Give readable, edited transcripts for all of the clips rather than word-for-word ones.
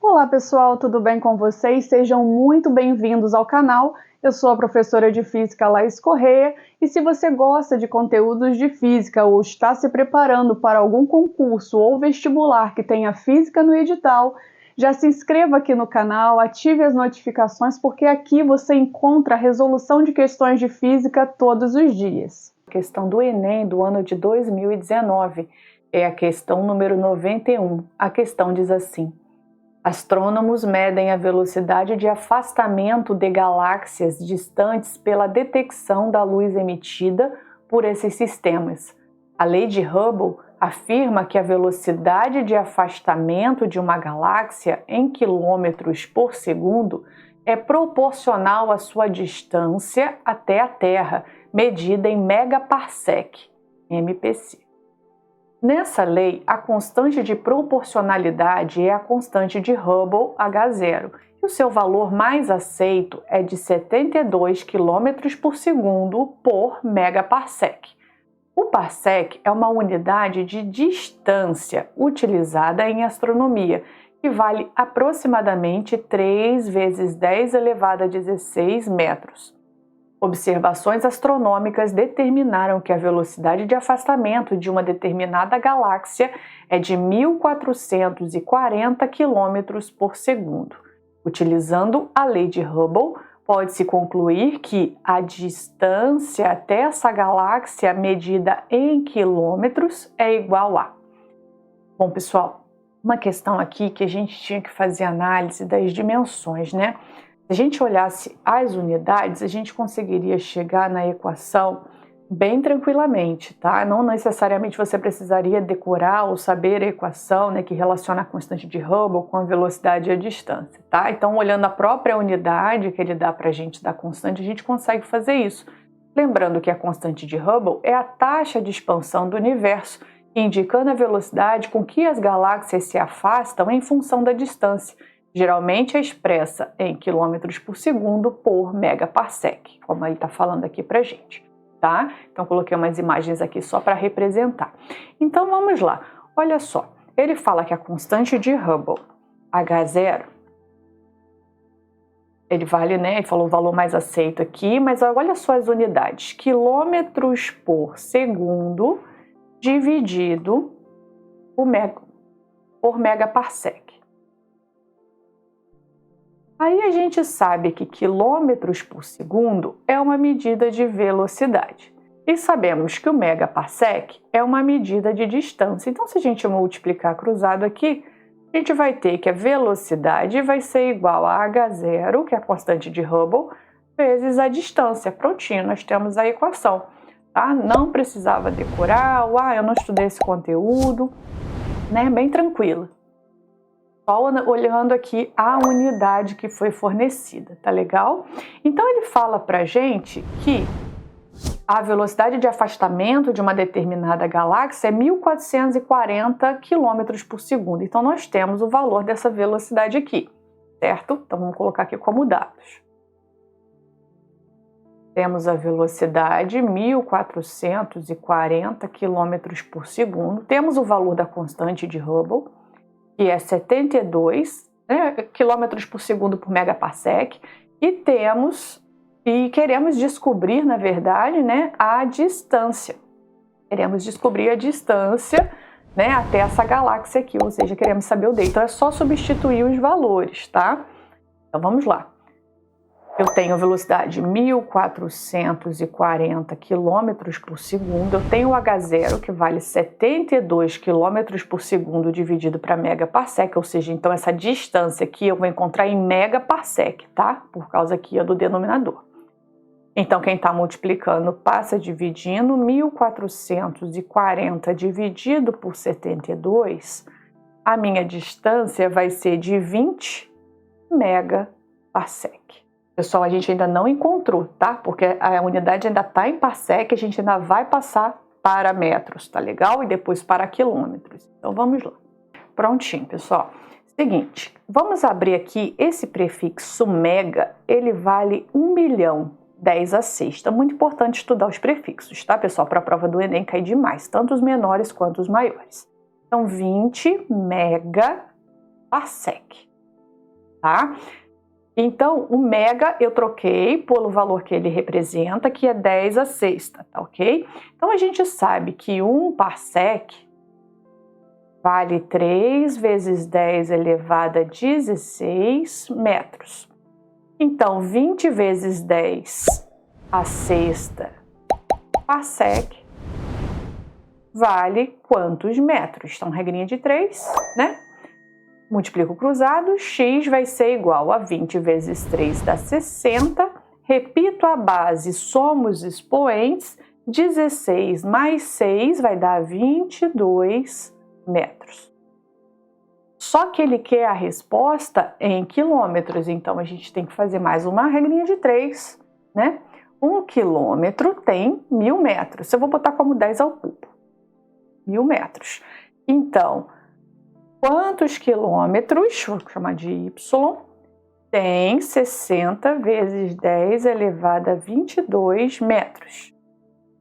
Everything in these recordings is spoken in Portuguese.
Olá pessoal, tudo bem com vocês? Sejam muito bem-vindos ao canal. Eu sou a professora de Física Laís Correia e se você gosta de conteúdos de Física ou está se preparando para algum concurso ou vestibular que tenha Física no edital, já se inscreva aqui no canal, ative as notificações porque aqui você encontra a resolução de questões de Física todos os dias. A questão do Enem do ano de 2019 é a questão número 91. A questão diz assim: astrônomos medem a velocidade de afastamento de galáxias distantes pela detecção da luz emitida por esses sistemas. A lei de Hubble afirma que a velocidade de afastamento de uma galáxia em quilômetros por segundo é proporcional à sua distância até a Terra, medida em megaparsec, MPC. Nessa lei, a constante de proporcionalidade é a constante de Hubble, H0, e o seu valor mais aceito é de 72 km por segundo por megaparsec. O parsec é uma unidade de distância utilizada em astronomia, que vale aproximadamente 3 vezes 10 elevado a 16 metros. Observações astronômicas determinaram que a velocidade de afastamento de uma determinada galáxia é de 1440 km por segundo. Utilizando a lei de Hubble, pode-se concluir que a distância até essa galáxia medida em quilômetros é igual a... Bom, pessoal, uma questão aqui que a gente tinha que fazer análise das dimensões, né? Se a gente olhasse as unidades, a gente conseguiria chegar na equação bem tranquilamente, tá? Não necessariamente você precisaria decorar ou saber a equação, né, que relaciona a constante de Hubble com a velocidade e a distância, tá? Então, olhando a própria unidade que ele dá para a gente da constante, a gente consegue fazer isso. Lembrando que a constante de Hubble é a taxa de expansão do universo, indicando a velocidade com que as galáxias se afastam em função da distância. Geralmente é expressa em quilômetros por segundo por megaparsec, como ele está falando aqui para a gente, tá? Então, coloquei umas imagens aqui só para representar. Então, vamos lá. Olha só, ele fala que a constante de Hubble, H0, ele vale, né? Ele falou o valor mais aceito aqui, mas olha só as unidades. Quilômetros por segundo dividido por megaparsec. Aí a gente sabe que quilômetros por segundo é uma medida de velocidade. E sabemos que o megaparsec é uma medida de distância. Então, se a gente multiplicar cruzado aqui, a gente vai ter que a velocidade vai ser igual a H0, que é a constante de Hubble, vezes a distância. Prontinho, nós temos a equação. Tá? Não precisava decorar, eu não estudei esse conteúdo, né? Bem tranquilo. Só olhando aqui a unidade que foi fornecida, tá legal? Então ele fala pra gente que a velocidade de afastamento de uma determinada galáxia é 1440 km por segundo. Então nós temos o valor dessa velocidade aqui, certo? Então vamos colocar aqui como dados. Temos a velocidade 1440 km por segundo. Temos o valor da constante de Hubble, que é 72 km por segundo por megaparsec, e queremos descobrir, na verdade, né, a distância. Queremos descobrir a distância, né, até essa galáxia aqui, ou seja, queremos saber o D. Então é só substituir os valores, tá? Então vamos lá. Eu tenho a velocidade 1440 km por segundo, eu tenho o H0, que vale 72 km por segundo dividido para megaparsec, ou seja, então essa distância aqui eu vou encontrar em megaparsec, tá? Por causa aqui do denominador. Então, quem está multiplicando passa dividindo, 1440 dividido por 72, a minha distância vai ser de 20 megaparsec. Pessoal, a gente ainda não encontrou, tá? Porque a unidade ainda está em parsec, a gente ainda vai passar para metros, tá legal? E depois para quilômetros. Então, vamos lá. Prontinho, pessoal. Seguinte, vamos abrir aqui esse prefixo mega, ele vale 1 milhão, 10 a 6. Então, muito importante estudar os prefixos, tá, pessoal? Para a prova do Enem cair demais, tanto os menores quanto os maiores. Então, 20 megaparsec. tá? Então, o mega eu troquei pelo valor que ele representa, que é 10 a sexta, tá ok? Então, a gente sabe que 1 parsec vale 3 vezes 10 elevado a 16 metros. Então, 20 vezes 10 a sexta parsec vale quantos metros? Então, regrinha de 3, né? Multiplico cruzado, x vai ser igual a 20 vezes 3 dá 60. Repito a base, somos expoentes, 16 mais 6 vai dar 22 metros. Só que ele quer a resposta em quilômetros, então a gente tem que fazer mais uma regrinha de 3, né? 1 quilômetro tem 1000 metros. Eu vou botar como 10 ao cubo. 1000 metros. Então, quantos quilômetros, vou chamar de y, tem 60 vezes 10 elevado a 22 metros?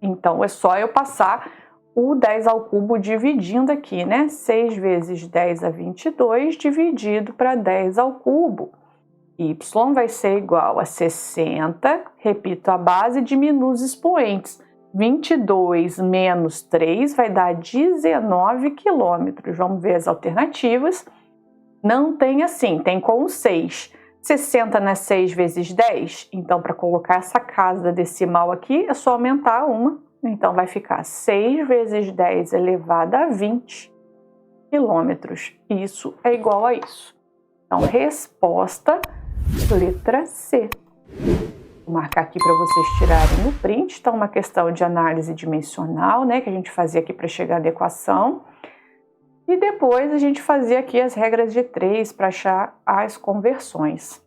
Então, é só eu passar o 10 ao cubo dividindo aqui, né? 6 vezes 10 a 22 dividido para 10 ao cubo. Y vai ser igual a 60, repito a base, diminuo os expoentes. 22 menos 3 vai dar 19 quilômetros. Vamos ver as alternativas. Não tem assim, tem com 6. 60 não é 6 vezes 10? Então, para colocar essa casa decimal aqui, é só aumentar uma. Então, vai ficar 6 vezes 10 elevado a 20 quilômetros. Isso é igual a isso. Então, resposta, letra C. Vou marcar aqui para vocês tirarem o print. Então, uma questão de análise dimensional, né, que a gente fazia aqui para chegar à equação. E depois a gente fazia aqui as regras de 3 para achar as conversões.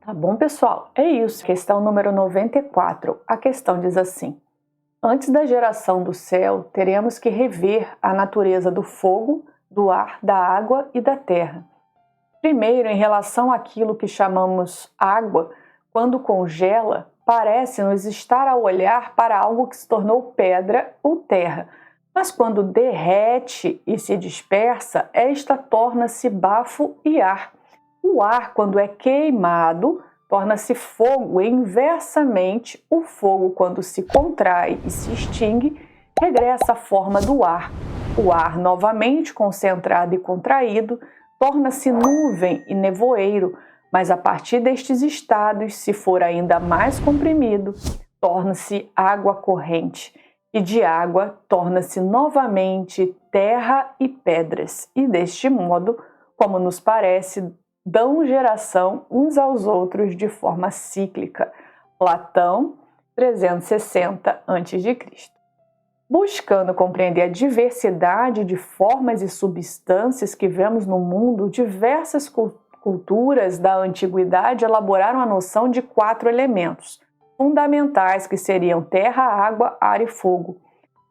Tá bom, pessoal? É isso. Questão número 94. A questão diz assim: antes da geração do céu, teremos que rever a natureza do fogo, do ar, da água e da terra. Primeiro, em relação àquilo que chamamos água, quando congela, parece-nos estar a olhar para algo que se tornou pedra ou terra. Mas quando derrete e se dispersa, esta torna-se bafo e ar. O ar, quando é queimado, torna-se fogo e, inversamente, o fogo, quando se contrai e se extingue, regressa à forma do ar. O ar, novamente concentrado e contraído, torna-se nuvem e nevoeiro, mas a partir destes estados, se for ainda mais comprimido, torna-se água corrente, e de água torna-se novamente terra e pedras, e deste modo, como nos parece, dão geração uns aos outros de forma cíclica. Platão, 360 a.C. Buscando compreender a diversidade de formas e substâncias que vemos no mundo, diversas culturas da antiguidade elaboraram a noção de 4 elementos fundamentais, que seriam terra, água, ar e fogo.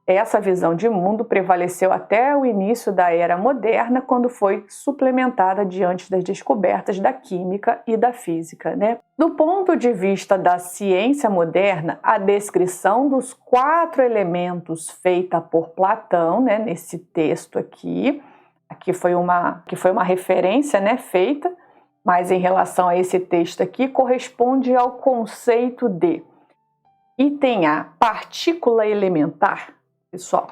Essa visão de mundo prevaleceu até o início da era moderna, quando foi suplementada diante das descobertas da química e da física, né? Do ponto de vista da ciência moderna, a descrição dos 4 elementos feita por Platão, né, nesse texto aqui foi uma referência, né, feita, mas em relação a esse texto aqui, corresponde ao conceito de item A, partícula elementar. Pessoal,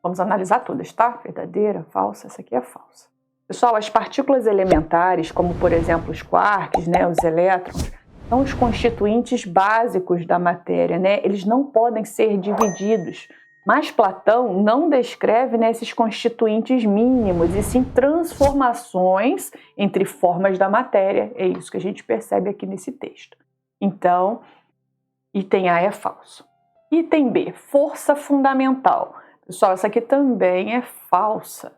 vamos analisar todas, tá? Verdadeira, falsa, essa aqui é falsa. Pessoal, as partículas elementares, como por exemplo os quarks, né, os elétrons, são os constituintes básicos da matéria, né? Eles não podem ser divididos. Mas Platão não descreve, né, esses constituintes mínimos, e sim transformações entre formas da matéria. É isso que a gente percebe aqui nesse texto. Então, item A é falso. Item B, força fundamental. Pessoal, essa aqui também é falsa.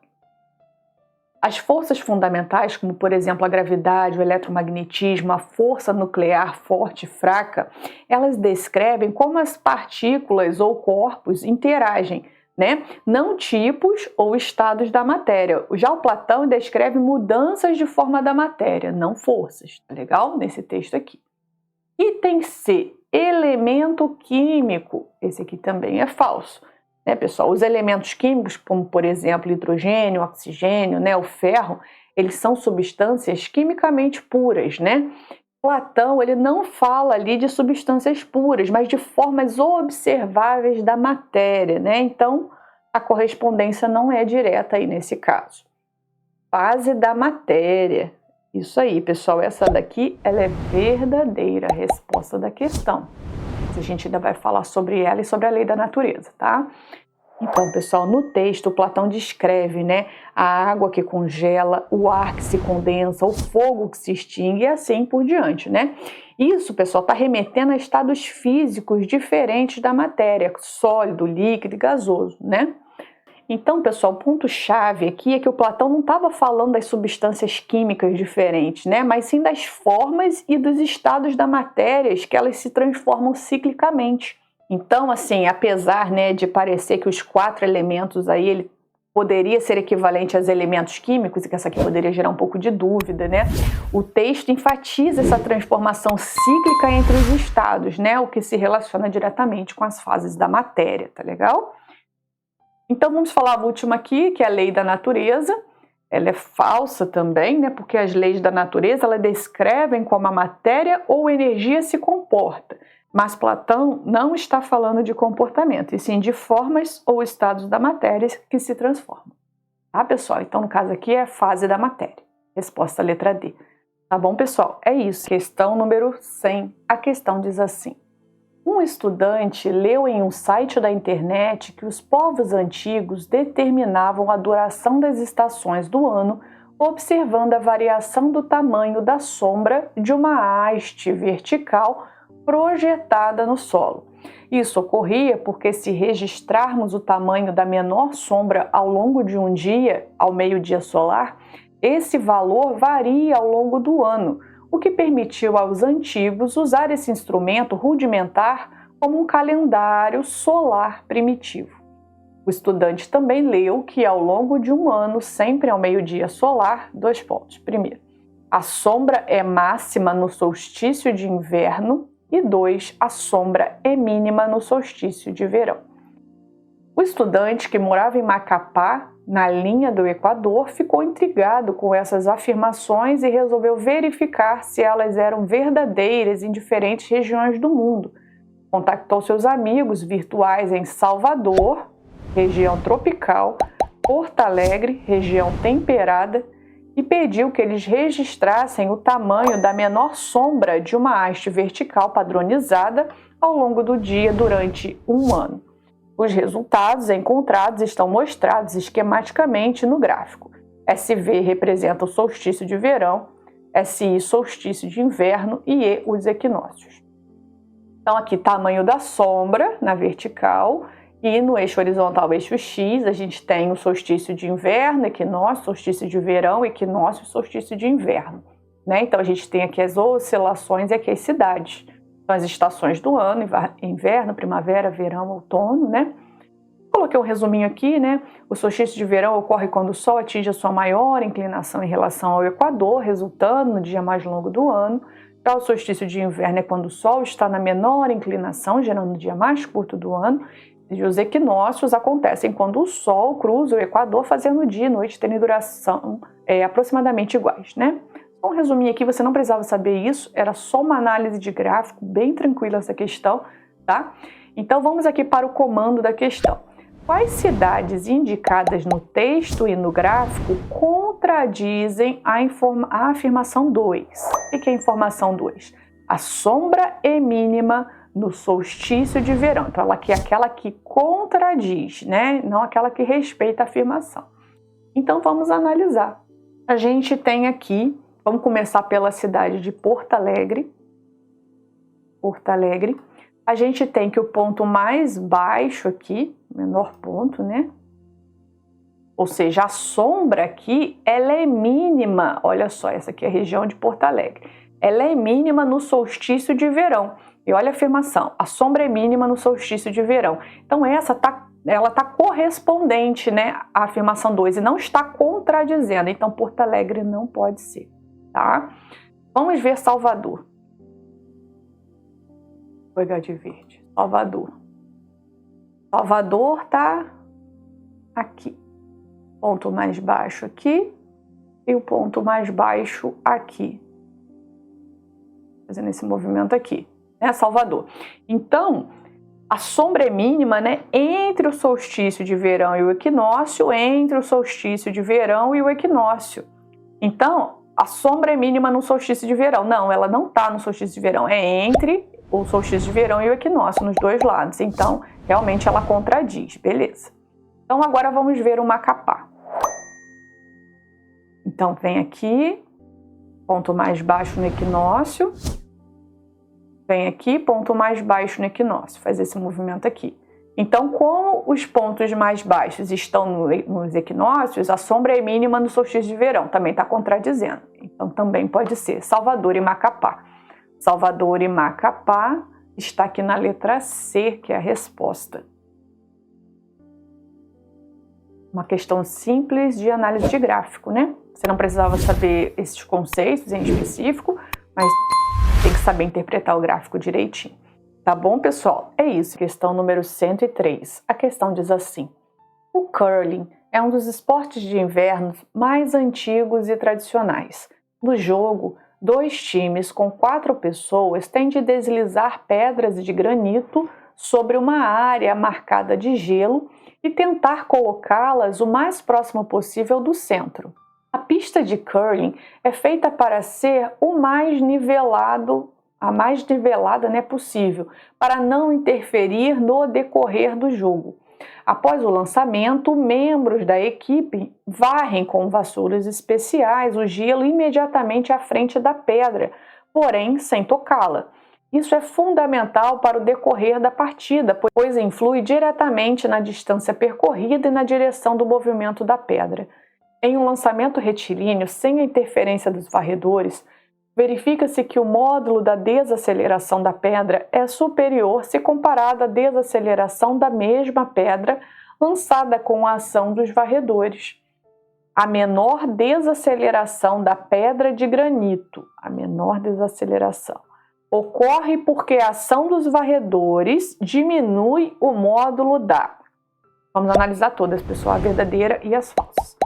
As forças fundamentais, como por exemplo a gravidade, o eletromagnetismo, a força nuclear forte e fraca, elas descrevem como as partículas ou corpos interagem, né? Não tipos ou estados da matéria. Já o Platão descreve mudanças de forma da matéria, não forças. Tá legal? Nesse texto aqui. Item C, elemento químico. Esse aqui também é falso. Pessoal, os elementos químicos, como por exemplo hidrogênio, oxigênio, né, o ferro, eles são substâncias quimicamente puras, né? Platão, ele não fala ali de substâncias puras, mas de formas observáveis da matéria, né? Então, a correspondência não é direta aí nesse caso. Fase da matéria. Isso aí, pessoal, essa daqui, ela é verdadeira, a resposta da questão. A gente ainda vai falar sobre ela e sobre a lei da natureza, tá? Então, pessoal, no texto, Platão descreve, né, a água que congela, o ar que se condensa, o fogo que se extingue e assim por diante, né? Isso, pessoal, está remetendo a estados físicos diferentes da matéria, sólido, líquido e gasoso, né? Então, pessoal, o ponto-chave aqui é que o Platão não estava falando das substâncias químicas diferentes, né? Mas sim das formas e dos estados da matéria que elas se transformam ciclicamente. Então, assim, apesar, né, de parecer que os 4 elementos aí, ele poderia ser equivalente aos elementos químicos, e que essa aqui poderia gerar um pouco de dúvida, né? O texto enfatiza essa transformação cíclica entre os estados, né? O que se relaciona diretamente com as fases da matéria, tá legal? Então, vamos falar a última aqui, que é a lei da natureza. Ela é falsa também, né? Porque as leis da natureza, elas descrevem como a matéria ou energia se comporta. Mas Platão não está falando de comportamento, e sim de formas ou estados da matéria que se transformam. Tá, pessoal? Então, no caso aqui, é a fase da matéria. Resposta letra D. Tá bom, pessoal? É isso. Questão número 100. A questão diz assim. Um estudante leu em um site da internet que os povos antigos determinavam a duração das estações do ano observando a variação do tamanho da sombra de uma haste vertical projetada no solo. Isso ocorria porque, se registrarmos o tamanho da menor sombra ao longo de um dia, ao meio-dia solar, esse valor varia ao longo do ano, o que permitiu aos antigos usar esse instrumento rudimentar como um calendário solar primitivo. O estudante também leu que, ao longo de um ano, sempre ao meio-dia solar, 2 pontos. Primeiro, a sombra é máxima no solstício de inverno, e 2, a sombra é mínima no solstício de verão. O estudante, que morava em Macapá, na linha do Equador, ficou intrigado com essas afirmações e resolveu verificar se elas eram verdadeiras em diferentes regiões do mundo. Contactou seus amigos virtuais em Salvador, região tropical, Porto Alegre, região temperada, e pediu que eles registrassem o tamanho da menor sombra de uma haste vertical padronizada ao longo do dia durante um ano. Os resultados encontrados estão mostrados esquematicamente no gráfico. SV representa o solstício de verão, SI solstício de inverno e E os equinócios. Então aqui tamanho da sombra na vertical, e no eixo horizontal, eixo X, a gente tem o solstício de inverno, equinócio, solstício de verão, equinócio e solstício de inverno, né? Então a gente tem aqui as oscilações e aqui as cidades. Então as estações do ano, inverno, primavera, verão, outono, né? Coloquei um resuminho aqui, né? O solstício de verão ocorre quando o Sol atinge a sua maior inclinação em relação ao Equador, resultando no dia mais longo do ano. Já o solstício de inverno é quando o Sol está na menor inclinação, gerando o dia mais curto do ano. E os equinócios acontecem quando o Sol cruza o Equador, fazendo dia e noite terem duração aproximadamente iguais, né? Só um resuminho aqui, você não precisava saber isso, era só uma análise de gráfico, bem tranquila essa questão, tá? Então vamos aqui para o comando da questão. Quais cidades indicadas no texto e no gráfico contradizem a afirmação 2? O que é a informação 2? A sombra é mínima no solstício de verão. Então, ela aqui é aquela que contradiz, né? Não aquela que respeita a afirmação. Então, vamos analisar. A gente tem aqui, vamos começar pela cidade de Porto Alegre. Porto Alegre. A gente tem que o ponto mais baixo aqui, menor ponto, né? Ou seja, a sombra aqui, ela é mínima. Olha só, essa aqui é a região de Porto Alegre. Ela é mínima no solstício de verão. E olha a afirmação, a sombra é mínima no solstício de verão. Então ela está correspondente, né, à afirmação 2 e não está contradizendo. Então Porto Alegre não pode ser, tá? Vamos ver Salvador. Vou pegar de verde. Salvador. Salvador está aqui. Ponto mais baixo aqui e o ponto mais baixo aqui. Fazendo esse movimento aqui, né, Salvador. Então, a sombra é mínima, né, entre o solstício de verão e o equinócio, entre o solstício de verão e o equinócio. Então, a sombra é mínima no solstício de verão. Não, ela não está no solstício de verão, é entre o solstício de verão e o equinócio, nos dois lados. Então, realmente ela contradiz, beleza. Então, agora vamos ver o Macapá. Então, vem aqui, ponto mais baixo no equinócio. Vem aqui, ponto mais baixo no equinócio, faz esse movimento aqui. Então, como os pontos mais baixos estão nos equinócios, a sombra é mínima no solstício de verão, também está contradizendo. Então, também pode ser Salvador e Macapá. Salvador e Macapá está aqui na letra C, que é a resposta. Uma questão simples de análise de gráfico, né? Você não precisava saber esses conceitos em específico, mas tem que saber interpretar o gráfico direitinho. Tá bom, pessoal? É isso. Questão número 103. A questão diz assim: o curling é um dos esportes de inverno mais antigos e tradicionais. No jogo, 2 times com 4 pessoas têm de deslizar pedras de granito sobre uma área marcada de gelo e tentar colocá-las o mais próximo possível do centro. A pista de curling é feita para ser a mais nivelada, né, possível, para não interferir no decorrer do jogo. Após o lançamento, membros da equipe varrem com vassouras especiais o gelo imediatamente à frente da pedra, porém sem tocá-la. Isso é fundamental para o decorrer da partida, pois influi diretamente na distância percorrida e na direção do movimento da pedra. Em um lançamento retilíneo, sem a interferência dos varredores, verifica-se que o módulo da desaceleração da pedra é superior se comparado à desaceleração da mesma pedra lançada com a ação dos varredores. A menor desaceleração da pedra de granito, ocorre porque a ação dos varredores diminui o módulo da... Vamos analisar todas, pessoal, a verdadeira e as falsas.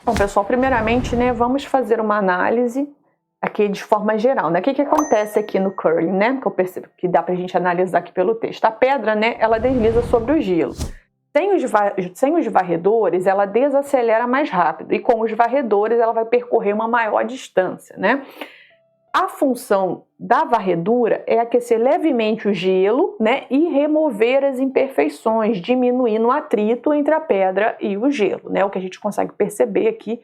Bom, pessoal, primeiramente, né, vamos fazer uma análise aqui de forma geral, né? O que acontece aqui no curling, né? Que eu percebo que dá pra gente analisar aqui pelo texto. A pedra, né, ela desliza sobre o gelo. Sem os varredores, ela desacelera mais rápido. E com os varredores, ela vai percorrer uma maior distância, né? A função da varredura é aquecer levemente o gelo, né, e remover as imperfeições, diminuindo o atrito entre a pedra e o gelo, né, o que a gente consegue perceber aqui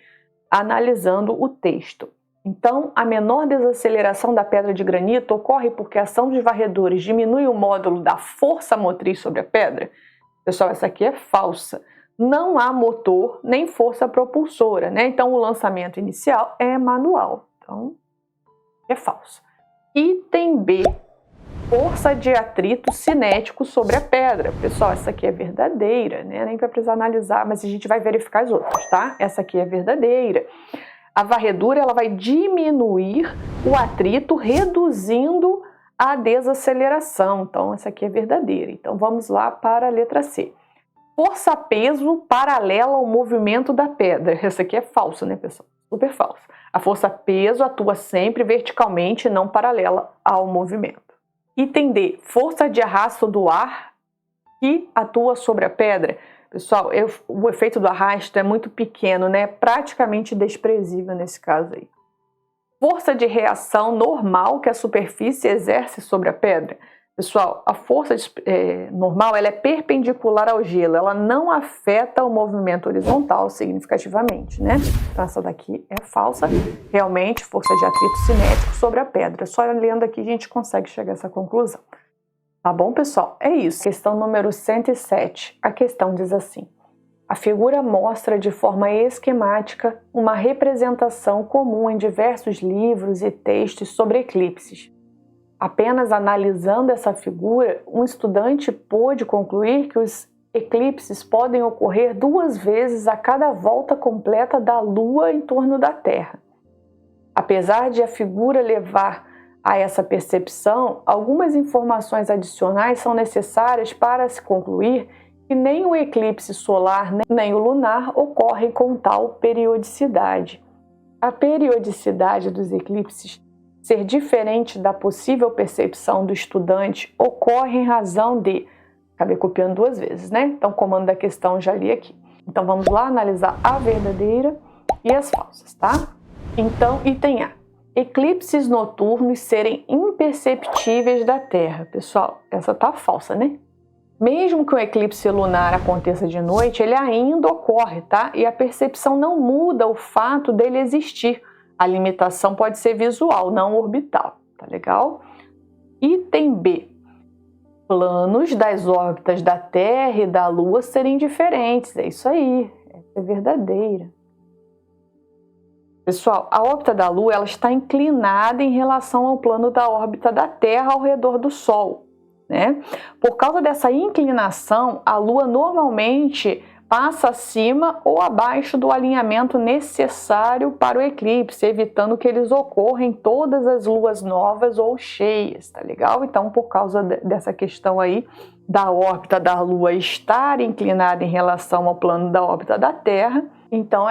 analisando o texto. Então, a menor desaceleração da pedra de granito ocorre porque a ação dos varredores diminui o módulo da força motriz sobre a pedra. Pessoal, essa aqui é falsa. Não há motor nem força propulsora, né? Então, o lançamento inicial é manual. Então, é falso. Item B. Força de atrito cinético sobre a pedra. Pessoal, essa aqui é verdadeira, né? Nem vai precisar analisar, mas a gente vai verificar as outras, tá? Essa aqui é verdadeira. A varredura, ela vai diminuir o atrito, reduzindo a desaceleração. Então, essa aqui é verdadeira. Então, vamos lá para a letra C. Força-peso paralela ao movimento da pedra. Essa aqui é falsa, né, pessoal? Super falsa. A força-peso atua sempre verticalmente e não paralela ao movimento. Item D. Força de arrasto do ar que atua sobre a pedra. Pessoal, o efeito do arrasto é muito pequeno, né? Praticamente desprezível nesse caso aí. Força de reação normal que a superfície exerce sobre a pedra. Pessoal, a força normal ela é perpendicular ao gelo, ela não afeta o movimento horizontal significativamente, né? Então essa daqui é falsa, realmente força de atrito cinético sobre a pedra. Só lendo aqui a gente consegue chegar a essa conclusão. Tá bom, pessoal? É isso. Questão número 107. A questão diz assim: a figura mostra de forma esquemática uma representação comum em diversos livros e textos sobre eclipses. Apenas analisando essa figura, um estudante pôde concluir que os eclipses podem ocorrer 2 vezes a cada volta completa da Lua em torno da Terra. Apesar de a figura levar a essa percepção, algumas informações adicionais são necessárias para se concluir que nem o eclipse solar nem o lunar ocorrem com tal periodicidade. A periodicidade dos eclipses ser diferente da possível percepção do estudante ocorre em razão de... Acabei copiando 2 vezes, né? Então, o comando da questão já li aqui. Então, vamos lá analisar a verdadeira e as falsas, tá? Então, item A. Eclipses noturnos serem imperceptíveis da Terra. Pessoal, essa tá falsa, né? Mesmo que o eclipse lunar aconteça de noite, ele ainda ocorre, tá? E a percepção não muda o fato dele existir. A limitação pode ser visual, não orbital, tá legal? Item B. Planos das órbitas da Terra e da Lua serem diferentes. É isso aí, essa é verdadeira. Pessoal, a órbita da Lua ela está inclinada em relação ao plano da órbita da Terra ao redor do Sol, né? Por causa dessa inclinação, a Lua normalmente passa acima ou abaixo do alinhamento necessário para o eclipse, evitando que eles ocorram em todas as luas novas ou cheias, tá legal? Então, por causa dessa questão aí da órbita da Lua estar inclinada em relação ao plano da órbita da Terra, então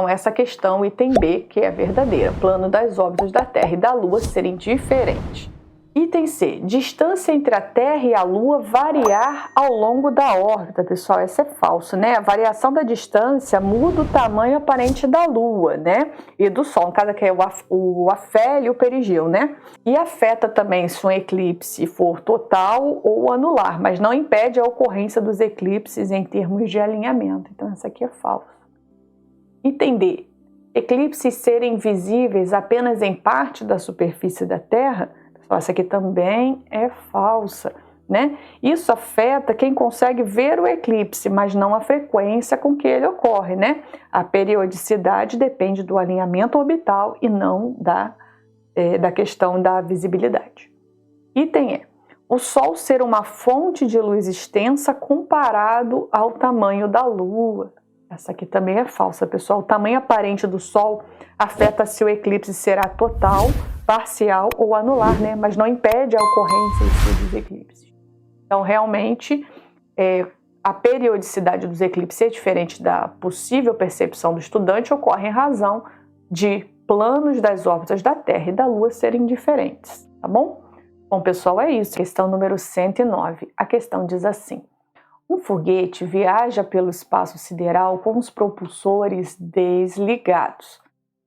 essa questão, item B, que é verdadeira, plano das órbitas da Terra e da Lua serem diferentes. Item C, distância entre a Terra e a Lua variar ao longo da órbita. Pessoal, essa é falso, né? A variação da distância muda o tamanho aparente da Lua, né? E do Sol, no caso aqui é o afélio e o perigeu, né? E afeta também se um eclipse for total ou anular, mas não impede a ocorrência dos eclipses em termos de alinhamento. Então, essa aqui é falso. Item D, eclipses serem visíveis apenas em parte da superfície da Terra. Essa aqui também é falsa, né? Isso afeta quem consegue ver o eclipse, mas não a frequência com que ele ocorre, né? A periodicidade depende do alinhamento orbital e não da questão da visibilidade. Item E. O Sol ser uma fonte de luz extensa comparado ao tamanho da Lua. Essa aqui também é falsa, pessoal. O tamanho aparente do Sol afeta se o eclipse será total, parcial ou anular, né? Mas não impede a ocorrência dos eclipses. Então, realmente, a periodicidade dos eclipses é diferente da possível percepção do estudante, ocorre em razão de planos das órbitas da Terra e da Lua serem diferentes, tá bom? Bom, pessoal, é isso. Questão número 109. A questão diz assim: um foguete viaja pelo espaço sideral com os propulsores desligados.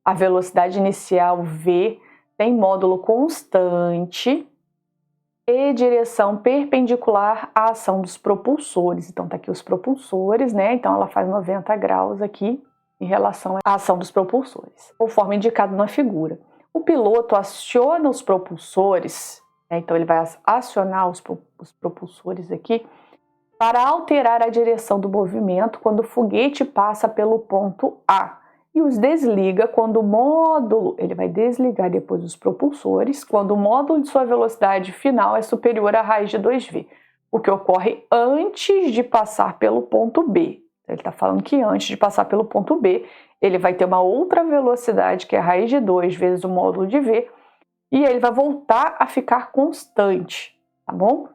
A velocidade inicial v tem módulo constante e direção perpendicular à ação dos propulsores. Então, tá aqui os propulsores, né? Então, ela faz 90 graus aqui em relação à ação dos propulsores, conforme indicado na figura. O piloto aciona os propulsores, né? Então ele vai acionar os propulsores aqui para alterar a direção do movimento quando o foguete passa pelo ponto A. E os desliga quando o módulo, ele vai desligar depois os propulsores, quando o módulo de sua velocidade final é superior à raiz de 2v, o que ocorre antes de passar pelo ponto B. Ele está falando que antes de passar pelo ponto B, ele vai ter uma outra velocidade, que é a raiz de 2 vezes o módulo de v, e ele vai voltar a ficar constante, tá bom?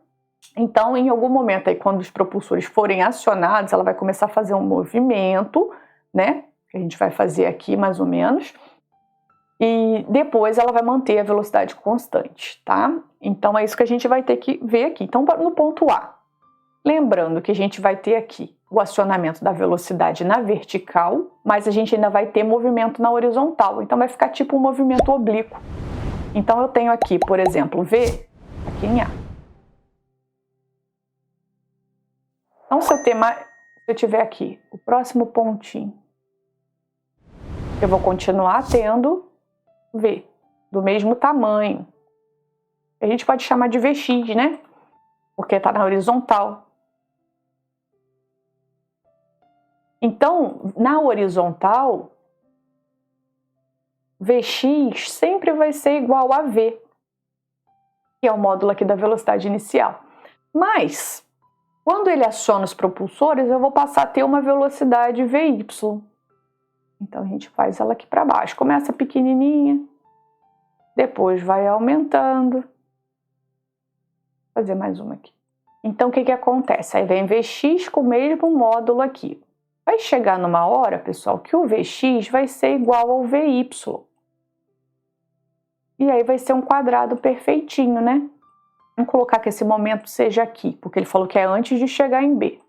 Então, em algum momento, aí, quando os propulsores forem acionados, ela vai começar a fazer um movimento, né? Que a gente vai fazer aqui, mais ou menos. E depois ela vai manter a velocidade constante, tá? Então, é isso que a gente vai ter que ver aqui. Então, no ponto A. Lembrando que a gente vai ter aqui o acionamento da velocidade na vertical, mas a gente ainda vai ter movimento na horizontal. Então, vai ficar tipo um movimento oblíquo. Então, eu tenho aqui, por exemplo, V, aqui em A. Então, se eu tiver aqui o próximo pontinho, eu vou continuar tendo V, do mesmo tamanho. A gente pode chamar de Vx, né? Porque está na horizontal. Então, na horizontal, Vx sempre vai ser igual a V, que é o módulo aqui da velocidade inicial. Mas, quando ele aciona os propulsores, eu vou passar a ter uma velocidade Vy. Então, a gente faz ela aqui para baixo. Começa pequenininha, depois vai aumentando. Vou fazer mais uma aqui. Então, o que acontece? Aí vem Vx com o mesmo módulo aqui. Vai chegar numa hora, pessoal, que o Vx vai ser igual ao Vy. E aí vai ser um quadrado perfeitinho, né? Vamos colocar que esse momento seja aqui, porque ele falou que é antes de chegar em B.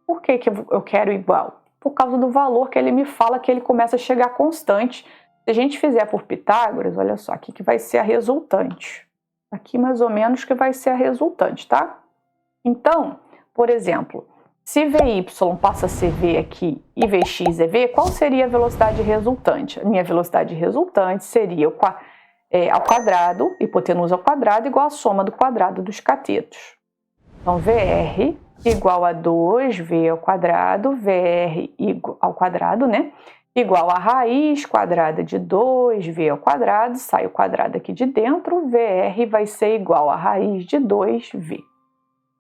Por que eu quero igual? Por causa do valor que ele me fala que ele começa a chegar constante. Se a gente fizer por Pitágoras, olha só, aqui que vai ser a resultante. Aqui mais ou menos que vai ser a resultante, tá? Então, por exemplo, se Vy passa a ser V aqui e Vx é V, qual seria a velocidade resultante? A minha velocidade resultante seria ao quadrado, hipotenusa ao quadrado, igual a soma do quadrado dos catetos. Então, Vr igual a 2V ao quadrado, Vr ao quadrado, né? Igual a raiz quadrada de 2V ao quadrado, sai o quadrado aqui de dentro, Vr vai ser igual a raiz de 2V.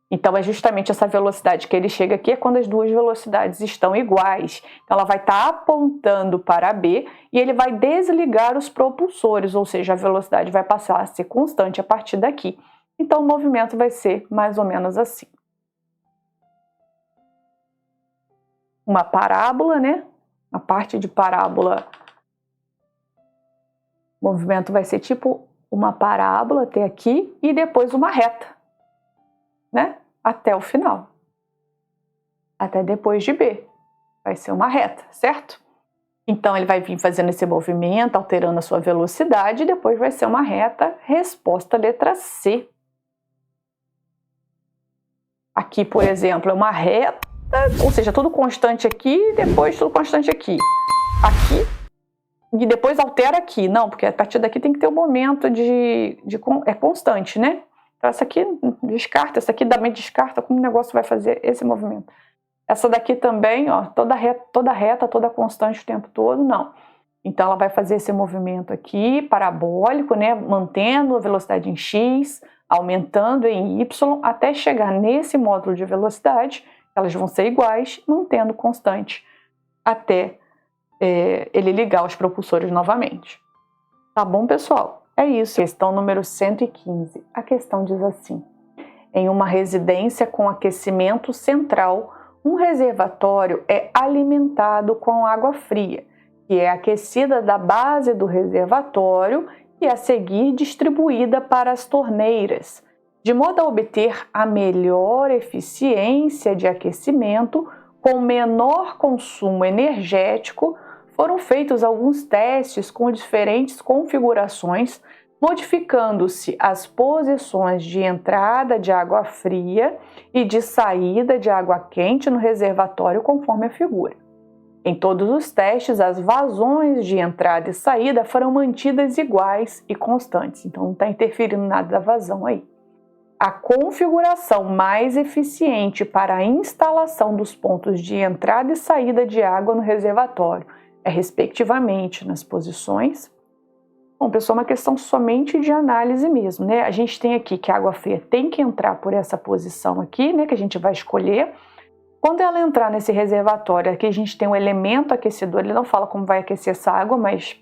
Então, é justamente essa velocidade que ele chega aqui, é quando as duas velocidades estão iguais. Então, ela vai estar apontando para B e ele vai desligar os propulsores, ou seja, a velocidade vai passar a ser constante a partir daqui. Então, o movimento vai ser mais ou menos assim. Uma parábola, né? A parte de parábola, o movimento vai ser tipo uma parábola até aqui e depois uma reta, né? Até o final. Até depois de B. Vai ser uma reta, certo? Então, ele vai vir fazendo esse movimento, alterando a sua velocidade, e depois vai ser uma reta. Resposta letra C. Aqui, por exemplo, é uma reta, ou seja, tudo constante aqui e depois tudo constante aqui. Aqui e depois altera aqui. Não, porque a partir daqui tem que ter um momento é constante, né? Então, essa aqui descarta, essa aqui também descarta, como o negócio vai fazer esse movimento. Essa daqui também, ó, toda reta, toda constante o tempo todo, não. Então, ela vai fazer esse movimento aqui, parabólico, né, mantendo a velocidade em x, aumentando em y, até chegar nesse módulo de velocidade, elas vão ser iguais, mantendo constante, até ele ligar os propulsores novamente. Tá bom, pessoal? É isso. Questão número 115. A questão diz assim: em uma residência com aquecimento central, um reservatório é alimentado com água fria, que é aquecida da base do reservatório e a seguir distribuída para as torneiras. De modo a obter a melhor eficiência de aquecimento com menor consumo energético, foram feitos alguns testes com diferentes configurações, modificando-se as posições de entrada de água fria e de saída de água quente no reservatório conforme a figura. Em todos os testes, as vazões de entrada e saída foram mantidas iguais e constantes, então não está interferindo nada da vazão aí. A configuração mais eficiente para a instalação dos pontos de entrada e saída de água no reservatório é, respectivamente, nas posições. Bom, pessoal, uma questão somente de análise mesmo, né? A gente tem aqui que a água fria tem que entrar por essa posição aqui, né, que a gente vai escolher. Quando ela entrar nesse reservatório, aqui a gente tem um elemento aquecedor, ele não fala como vai aquecer essa água, mas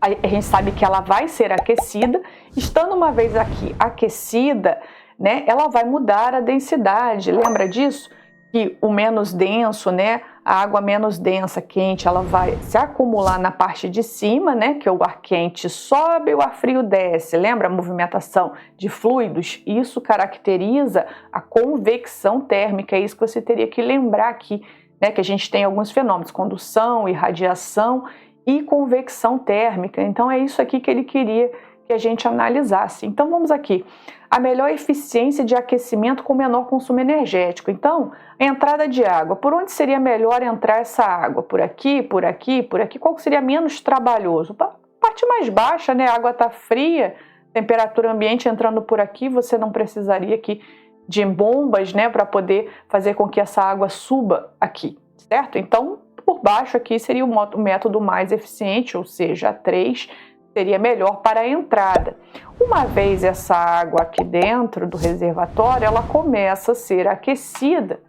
a gente sabe que ela vai ser aquecida. Estando uma vez aqui aquecida, né, ela vai mudar a densidade. Lembra disso? Que o menos denso, né, a água menos densa, quente, ela vai se acumular na parte de cima, né, que o ar quente sobe e o ar frio desce. Lembra a movimentação de fluidos? Isso caracteriza a convecção térmica. É isso que você teria que lembrar aqui, né, que a gente tem alguns fenômenos, condução, irradiação e convecção térmica. Então é isso aqui que ele queria que a gente analisasse. Então vamos aqui. A melhor eficiência de aquecimento com menor consumo energético. Então, a entrada de água. Por onde seria melhor entrar essa água? Por aqui, por aqui, por aqui? Qual seria menos trabalhoso? A parte mais baixa, né? A água está fria, temperatura ambiente entrando por aqui, você não precisaria aqui de bombas, né? Para poder fazer com que essa água suba aqui, certo? Então, por baixo aqui seria o método mais eficiente, ou seja, a 3 seria melhor para a entrada. Uma vez essa água aqui dentro do reservatório, ela começa a ser aquecida,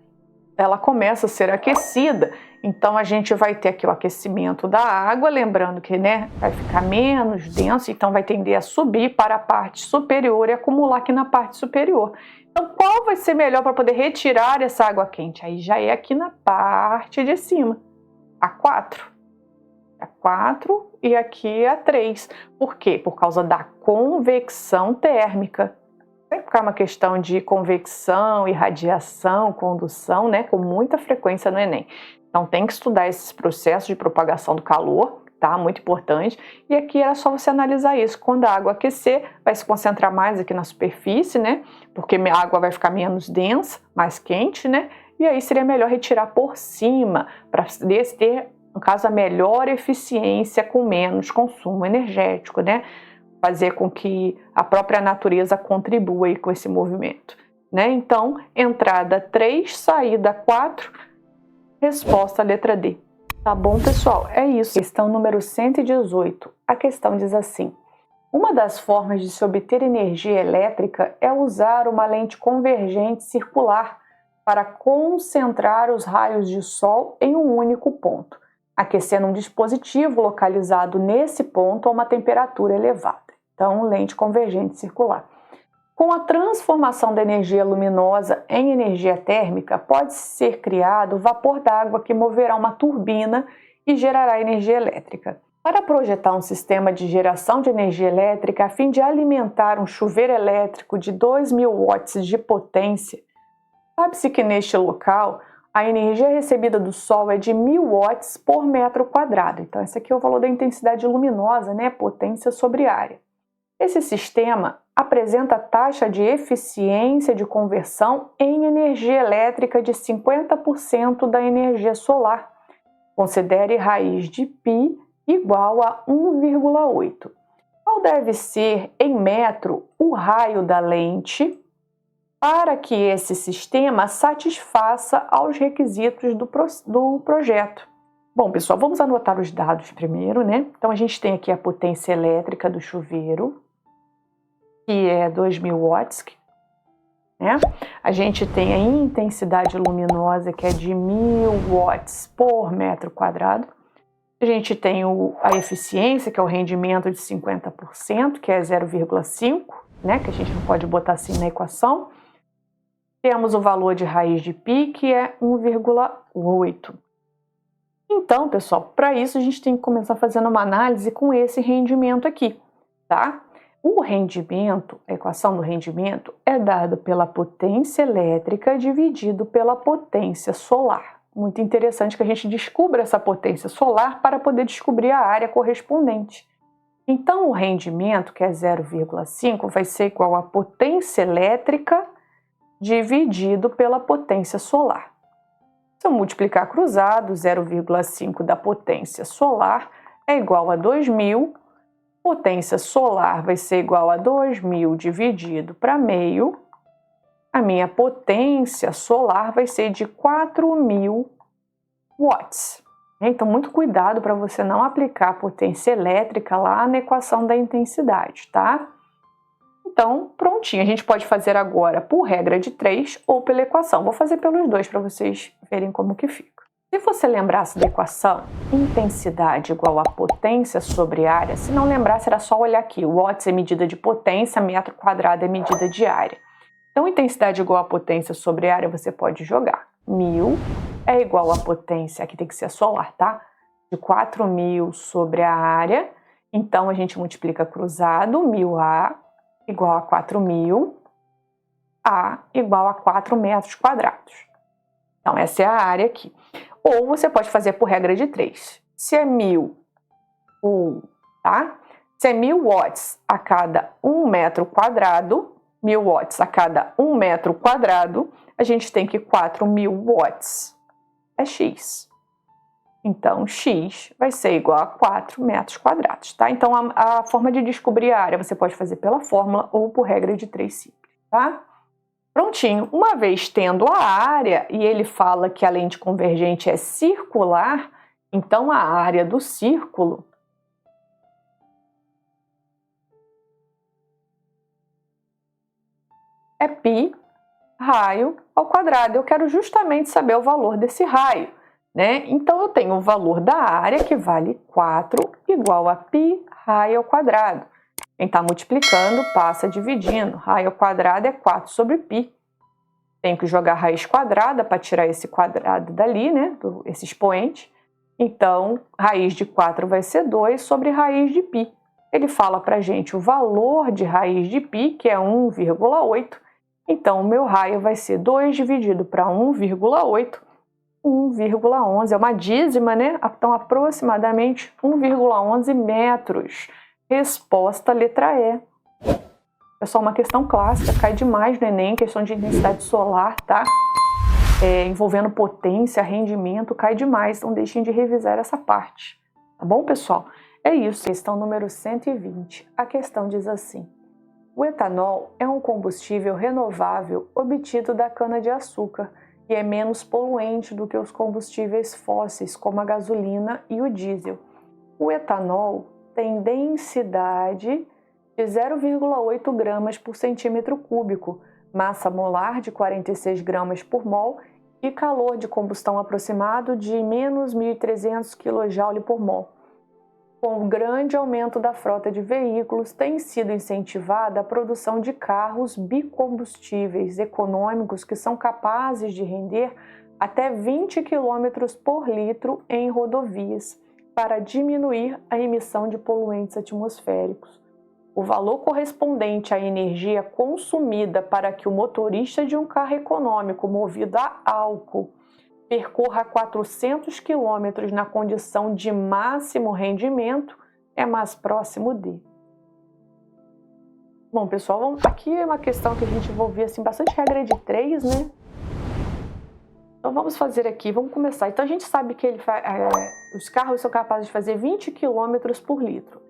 Então a gente vai ter aqui o aquecimento da água, lembrando que, né, vai ficar menos denso, então vai tender a subir para a parte superior e acumular aqui na parte superior. Então qual vai ser melhor para poder retirar essa água quente? Aí já é aqui na parte de cima, a 4. A 4 e aqui a 3. Por quê? Por causa da convecção térmica. Sempre ficar uma questão de convecção, irradiação, condução, né, com muita frequência no Enem. Então tem que estudar esses processos de propagação do calor, tá? Muito importante. E aqui era só você analisar isso. Quando a água aquecer, vai se concentrar mais aqui na superfície, né? Porque a água vai ficar menos densa, mais quente, né? E aí seria melhor retirar por cima, para ter, no caso, a melhor eficiência com menos consumo energético, né? Fazer com que a própria natureza contribua aí com esse movimento, né? Então, entrada 3, saída 4, resposta letra D. Tá bom, pessoal? É isso. Questão número 118. A questão diz assim: uma das formas de se obter energia elétrica é usar uma lente convergente circular para concentrar os raios de sol em um único ponto, aquecendo um dispositivo localizado nesse ponto a uma temperatura elevada. Então, lente convergente circular. Com a transformação da energia luminosa em energia térmica, pode ser criado vapor d'água que moverá uma turbina e gerará energia elétrica. Para projetar um sistema de geração de energia elétrica a fim de alimentar um chuveiro elétrico de 2.000 watts de potência, sabe-se que neste local a energia recebida do Sol é de 1.000 watts por metro quadrado. Então, esse aqui é o valor da intensidade luminosa, né? Potência sobre área. Esse sistema apresenta taxa de eficiência de conversão em energia elétrica de 50% da energia solar. Considere raiz de π igual a 1,8. Qual deve ser, em metro, o raio da lente para que esse sistema satisfaça aos requisitos do projeto? Bom, pessoal, vamos anotar os dados primeiro, né? Então, a gente tem aqui a potência elétrica do chuveiro, que é 2.000 watts, né? A gente tem a intensidade luminosa, que é de 1.000 watts por metro quadrado. A gente tem a eficiência, que é o rendimento de 50%, que é 0,5, né? Que a gente não pode botar assim na equação. Temos o valor de raiz de π, que é 1,8. Então, pessoal, para isso a gente tem que começar fazendo uma análise com esse rendimento aqui, tá? O rendimento, a equação do rendimento, é dada pela potência elétrica dividido pela potência solar. Muito interessante que a gente descubra essa potência solar para poder descobrir a área correspondente. Então, o rendimento, que é 0,5, vai ser igual a potência elétrica dividido pela potência solar. Se eu multiplicar cruzado, 0,5 da potência solar é igual a 2.000. Potência solar vai ser igual a 2.000 dividido para meio. A minha potência solar vai ser de 4.000 watts. Então, muito cuidado para você não aplicar a potência elétrica lá na equação da intensidade, tá? Então, prontinho. A gente pode fazer agora por regra de 3 ou pela equação. Vou fazer pelos dois para vocês verem como que fica. Se você lembrasse da equação, intensidade igual a potência sobre área, se não lembrasse era só olhar aqui, watts é medida de potência, metro quadrado é medida de área. Então, intensidade igual a potência sobre área, você pode jogar. 1.000 é igual a potência, aqui tem que ser solar, tá? De 4.000 sobre a área, então a gente multiplica cruzado, 1.000A igual a 4.000, A igual a 4 metros quadrados. Então, essa é a área aqui. Ou você pode fazer por regra de 3. Se é 1.000, tá? Se é 1.000 watts a cada 1 metro quadrado, 1.000 watts a cada 1 metro quadrado, a gente tem que 4.000 watts é X. Então, X vai ser igual a 4 metros quadrados, tá? Então, a forma de descobrir a área você pode fazer pela fórmula ou por regra de 3 simples, tá? Prontinho, uma vez tendo a área, e ele fala que a lente convergente é circular, então a área do círculo é π raio ao quadrado. Eu quero justamente saber o valor desse raio. né? Então, eu tenho o valor da área, que vale 4, igual a π raio ao quadrado. Quem está multiplicando, passa dividindo. Raio ao quadrado é 4 sobre π. Tenho que jogar raiz quadrada para tirar esse quadrado dali, né? Esse expoente. Então, raiz de 4 vai ser 2 sobre raiz de π. Ele fala para a gente o valor de raiz de π, que é 1,8. Então, o meu raio vai ser 2 dividido para 1,8, 1,11. É uma dízima, né? Então, aproximadamente 1,11 metros. Resposta letra E. É só uma questão clássica, cai demais no Enem, questão de intensidade solar, tá? Envolvendo potência, rendimento, cai demais, então deixem de revisar essa parte. Tá bom, pessoal? É isso, questão número 120. A questão diz assim: o etanol é um combustível renovável obtido da cana-de-açúcar e é menos poluente do que os combustíveis fósseis, como a gasolina e o diesel. O etanol tem densidade de 0,8 gramas por centímetro cúbico, massa molar de 46 gramas por mol e calor de combustão aproximado de menos 1.300 kJ por mol. Com o grande aumento da frota de veículos, tem sido incentivada a produção de carros bicombustíveis econômicos que são capazes de render até 20 km por litro em rodovias, para diminuir a emissão de poluentes atmosféricos. O valor correspondente à energia consumida para que o motorista de um carro econômico movido a álcool percorra 400 km na condição de máximo rendimento é mais próximo de. Bom, pessoal, aqui é uma questão que a gente vai ouvir assim, bastante regra de 3, né? Então vamos fazer aqui, vamos começar. Então a gente sabe que os carros são capazes de fazer 20 km por litro.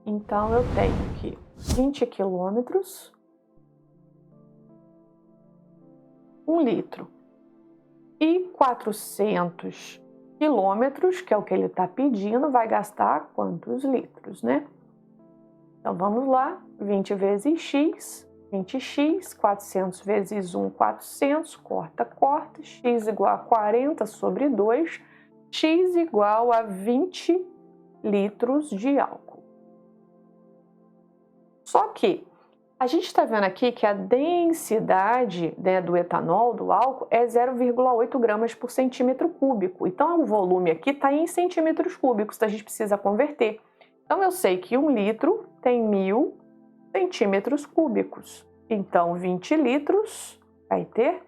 Então eu tenho aqui 20 km, 1 litro. E 400 quilômetros, que é o que ele está pedindo, vai gastar quantos litros, né? Então vamos lá, 20 vezes x, 20x, 400 vezes 1, 400, corta, x igual a 40 sobre 2, x igual a 20 litros de álcool. Só que a gente está vendo aqui que a densidade, né, do etanol, do álcool, é 0,8 gramas por centímetro cúbico. Então, o volume aqui está em centímetros cúbicos, então a gente precisa converter. Então, eu sei que 1 litro tem 1.000 centímetros cúbicos. Então, 20 litros vai ter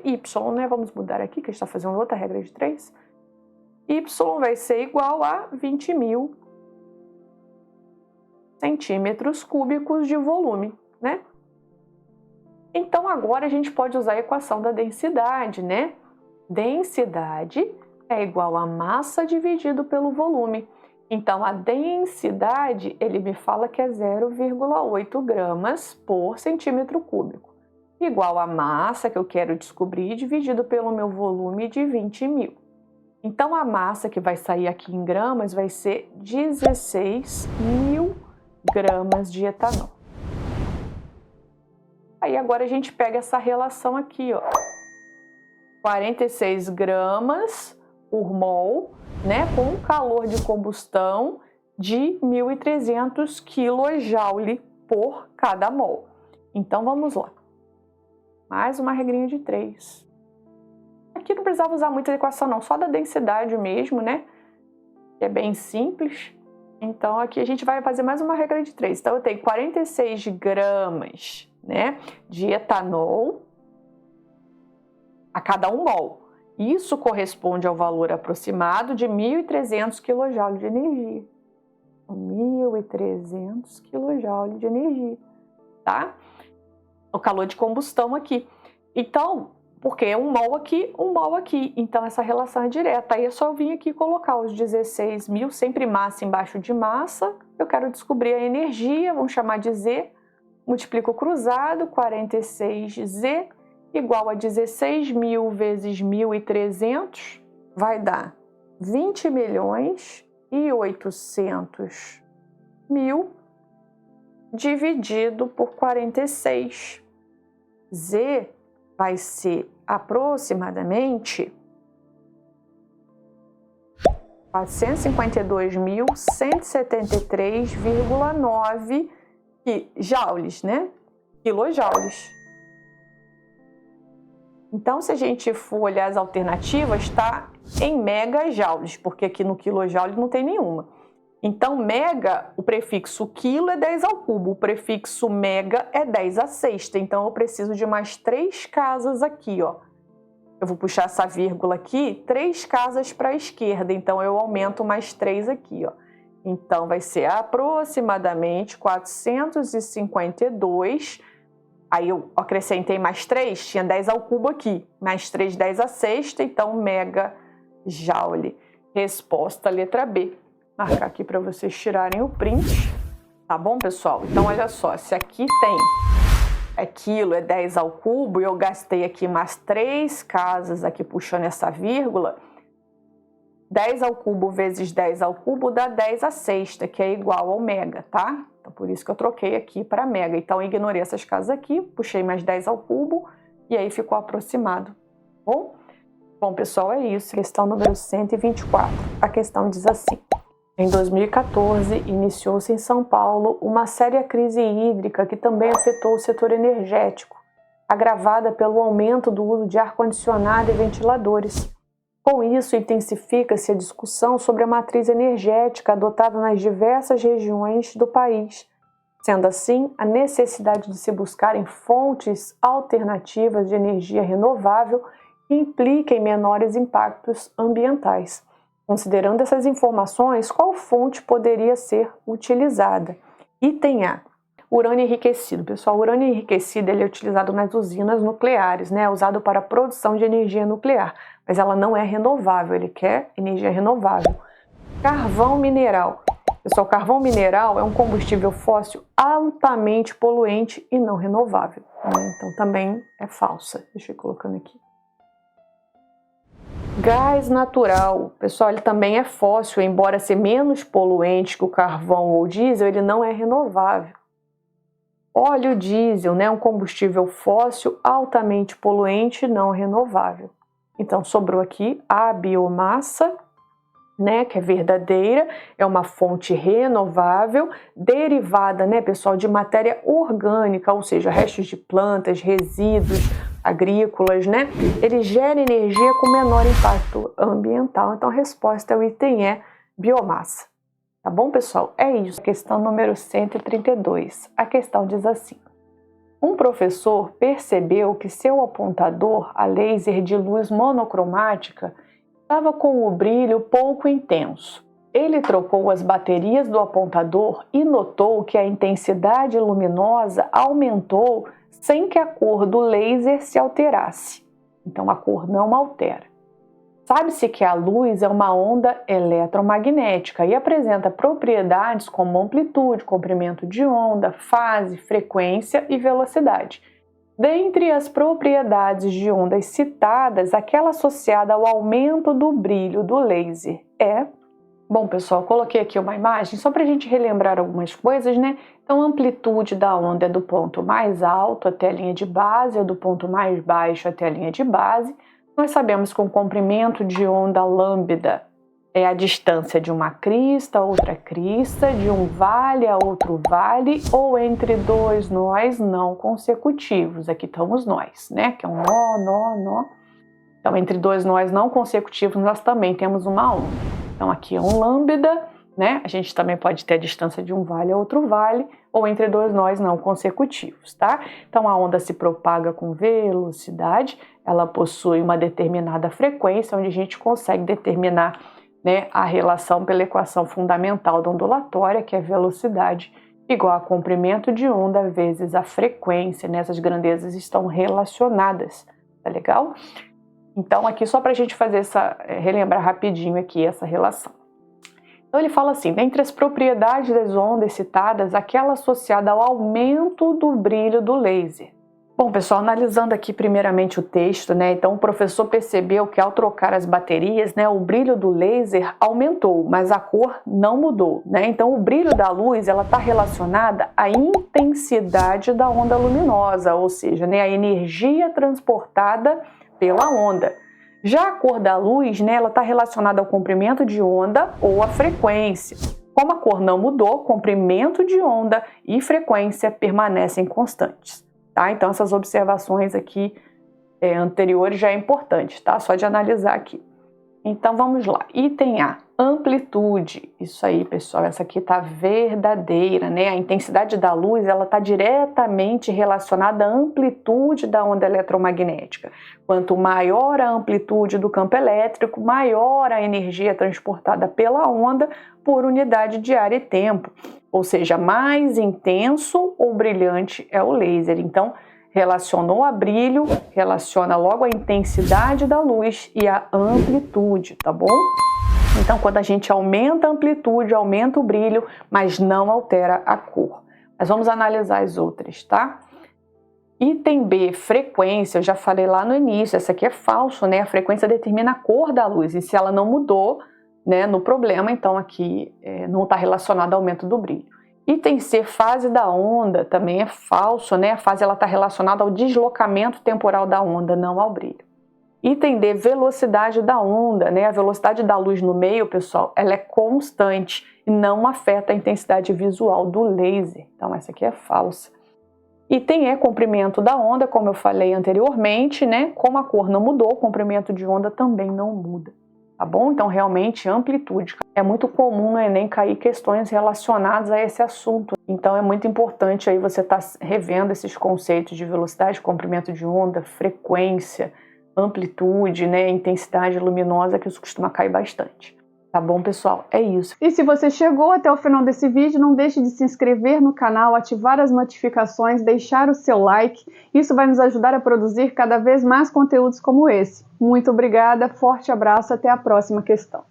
Y, né? Vamos mudar aqui, que a gente está fazendo outra regra de 3. Y vai ser igual a 20.000 centímetros cúbicos de volume, né? Então, agora a gente pode usar a equação da densidade, né? Densidade é igual a massa dividido pelo volume. Então, a densidade, ele me fala que é 0,8 gramas por centímetro cúbico, igual a massa que eu quero descobrir dividido pelo meu volume de 20.000. Então, a massa que vai sair aqui em gramas vai ser 16.000 gramas de etanol. Aí agora a gente pega essa relação aqui, ó. 46 gramas por mol, né, com um calor de combustão de 1.300 kJ por cada mol. Então vamos lá. Mais uma regrinha de 3. Aqui não precisava usar muita equação não, só da densidade mesmo, né? Que é bem simples. Então, aqui a gente vai fazer mais uma regra de 3. Então, eu tenho 46 gramas, né, de etanol a cada 1 mol. Isso corresponde ao valor aproximado de 1.300 kJ de energia. 1.300 kJ de energia, tá? O calor de combustão aqui. Então, porque é 1 mol aqui, 1 mol aqui. Então, essa relação é direta. Aí é só eu vir aqui colocar os 16.000, sempre massa embaixo de massa. Eu quero descobrir a energia, vamos chamar de Z. Multiplico o cruzado, 46Z igual a 16.000 vezes 1.300, vai dar 20.800.000 dividido por 46. Z vai ser aproximadamente 452.173,9 joules, né? Quilojoules. Então, se a gente for olhar as alternativas, está em megajoules, porque aqui no quilojoule não tem nenhuma. Então, mega, o prefixo quilo é 10 ao cubo, o prefixo mega é 10 à sexta. Então, eu preciso de mais 3 casas aqui, ó. Eu vou puxar essa vírgula aqui, 3 casas para a esquerda, então eu aumento mais 3 aqui, ó. Então, vai ser aproximadamente 452. Aí eu acrescentei mais 3, tinha 10 ao cubo aqui, mais 3, 10 à sexta, então megajoule. Resposta letra B. Marcar aqui para vocês tirarem o print, tá bom, pessoal? Então, olha só, se aqui tem quilo, é 10 ao cubo, e eu gastei aqui mais 3 casas aqui puxando essa vírgula, 10 ao cubo vezes 10 ao cubo dá 10 à sexta, que é igual ao mega, tá? Então, por isso que eu troquei aqui para mega. Então, eu ignorei essas casas aqui, puxei mais 10 ao cubo, e aí ficou aproximado, bom? Bom, pessoal, é isso. Questão número 124. A questão diz assim: em 2014, iniciou-se em São Paulo uma séria crise hídrica que também afetou o setor energético, agravada pelo aumento do uso de ar-condicionado e ventiladores. Com isso, intensifica-se a discussão sobre a matriz energética adotada nas diversas regiões do país. Sendo assim, a necessidade de se buscarem fontes alternativas de energia renovável que impliquem menores impactos ambientais. Considerando essas informações, qual fonte poderia ser utilizada? Item A. Urânio enriquecido. Pessoal, o urânio enriquecido ele é utilizado nas usinas nucleares, né? É usado para a produção de energia nuclear, mas ela não é renovável, ele quer energia renovável. Carvão mineral. Pessoal, carvão mineral é um combustível fóssil altamente poluente e não renovável, né? Então também é falsa. Deixa eu ir colocando aqui. Gás natural, pessoal, ele também é fóssil, embora ser menos poluente que o carvão ou diesel, ele não é renovável. Óleo diesel, né, um combustível fóssil altamente poluente e não renovável. Então, sobrou aqui a biomassa, né, que é verdadeira, é uma fonte renovável, derivada, né, pessoal, de matéria orgânica, ou seja, restos de plantas, resíduos agrícolas, né? Ele gera energia com menor impacto ambiental. Então, a resposta é o item E, biomassa. Tá bom, pessoal? É isso. Questão número 132. A questão diz assim: um professor percebeu que seu apontador a laser de luz monocromática estava com o brilho pouco intenso. Ele trocou as baterias do apontador e notou que a intensidade luminosa aumentou sem que a cor do laser se alterasse. Então, a cor não altera. Sabe-se que a luz é uma onda eletromagnética e apresenta propriedades como amplitude, comprimento de onda, fase, frequência e velocidade. Dentre as propriedades de ondas citadas, aquela associada ao aumento do brilho do laser é... Bom, pessoal, coloquei aqui uma imagem só para a gente relembrar algumas coisas, né? Então, a amplitude da onda é do ponto mais alto até a linha de base, ou do ponto mais baixo até a linha de base. Nós sabemos que o comprimento de onda lambda é a distância de uma crista a outra crista, de um vale a outro vale, ou entre dois nós não consecutivos. Aqui estão os nós, né? Que é um nó. Então, entre dois nós não consecutivos, nós também temos uma onda. Então, aqui é um lambda, né? A gente também pode ter a distância de um vale a outro vale, ou entre dois nós não consecutivos, tá? Então, a onda se propaga com velocidade, ela possui uma determinada frequência, onde a gente consegue determinar, né, a relação pela equação fundamental da ondulatória, que é velocidade igual a comprimento de onda vezes a frequência, né? Essas grandezas estão relacionadas, tá legal? Então, aqui só para a gente fazer relembrar rapidinho aqui essa relação. Então, ele fala assim: dentre as propriedades das ondas citadas, aquela associada ao aumento do brilho do laser. Bom, pessoal, analisando aqui primeiramente o texto, né? Então, o professor percebeu que ao trocar as baterias, né, o brilho do laser aumentou, mas a cor não mudou, né? Então, o brilho da luz, ela está relacionada à intensidade da onda luminosa, ou seja, né, a energia transportada pela onda. Já a cor da luz, né, ela está relacionada ao comprimento de onda ou à frequência. Como a cor não mudou, comprimento de onda e frequência permanecem constantes. Tá? Então, essas observações aqui anteriores já é importante, tá? Só de analisar aqui. Então, vamos lá. Item A, amplitude. Isso aí, pessoal, essa aqui está verdadeira, né? A intensidade da luz, ela está diretamente relacionada à amplitude da onda eletromagnética. Quanto maior a amplitude do campo elétrico, maior a energia transportada pela onda por unidade de área e tempo. Ou seja, mais intenso ou brilhante é o laser. Então, relacionou a brilho, relaciona logo a intensidade da luz e a amplitude, tá bom? Então, quando a gente aumenta a amplitude, aumenta o brilho, mas não altera a cor. Mas vamos analisar as outras, tá? Item B, frequência, eu já falei lá no início, essa aqui é falso, né? A frequência determina a cor da luz, e se ela não mudou, né, no problema, então aqui não está relacionado ao aumento do brilho. Item C, fase da onda, também é falso, né? A fase está relacionada ao deslocamento temporal da onda, não ao brilho. Item D, velocidade da onda, né? A velocidade da luz no meio, pessoal, ela é constante e não afeta a intensidade visual do laser. Então, essa aqui é falsa. Item E, comprimento da onda, como eu falei anteriormente, né? Como a cor não mudou, o comprimento de onda também não muda. Tá bom? Então, realmente, amplitude. É muito comum no Enem cair questões relacionadas a esse assunto. Então, é muito importante aí você estar revendo esses conceitos de velocidade, comprimento de onda, frequência, amplitude, né, intensidade luminosa, que isso costuma cair bastante. Tá bom, pessoal? É isso. E se você chegou até o final desse vídeo, não deixe de se inscrever no canal, ativar as notificações, deixar o seu like. Isso vai nos ajudar a produzir cada vez mais conteúdos como esse. Muito obrigada, forte abraço, até a próxima questão.